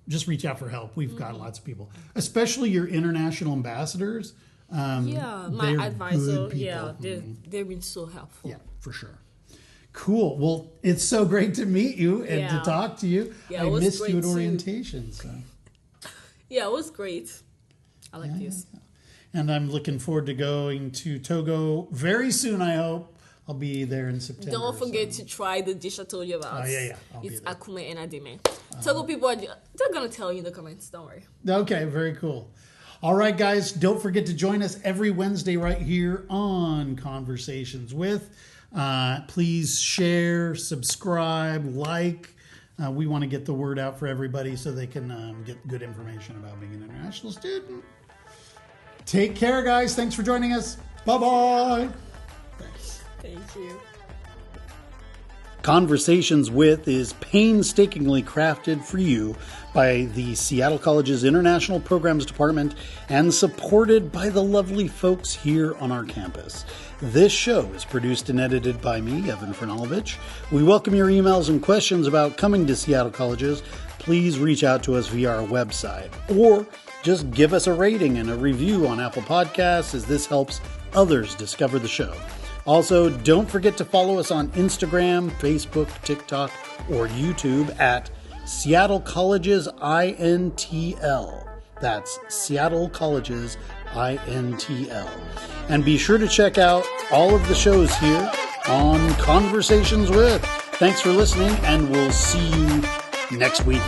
Speaker 1: Just reach out for help. We've got lots of people, especially your international ambassadors.
Speaker 2: My advisor. Yeah, they've been so helpful.
Speaker 1: Yeah, for sure. Cool. Well, it's so great to meet you and to talk to you.
Speaker 2: Yeah,
Speaker 1: I missed you at orientation. So.
Speaker 2: Yeah, it was great. I like this.
Speaker 1: Yeah. And I'm looking forward to going to Togo very soon, I hope. I'll be there in September.
Speaker 2: Don't forget to try the dish I told you about.
Speaker 1: Oh, yeah.
Speaker 2: It's akume and adime. Togo people, they're going to tell you in the comments. Don't worry.
Speaker 1: Okay, very cool. All right, guys, don't forget to join us every Wednesday right here on Conversations With. Please share, subscribe, like. We want to get the word out for everybody so they can get good information about being an international student. Take care, guys. Thanks for joining us. Bye-bye. Thanks.
Speaker 2: Thank you.
Speaker 1: Conversations With is painstakingly crafted for you by the Seattle College's International Programs Department and supported by the lovely folks here on our campus. This show is produced and edited by me, Evan Franulovich. We welcome your emails and questions about coming to Seattle Colleges. Please reach out to us via our website, or just give us a rating and a review on Apple Podcasts, as this helps others discover the show. Also, don't forget to follow us on Instagram, Facebook, TikTok, or YouTube at Seattle Colleges INTL. That's Seattle Colleges INTL. And be sure to check out all of the shows here on Conversations With. Thanks for listening, and we'll see you next week.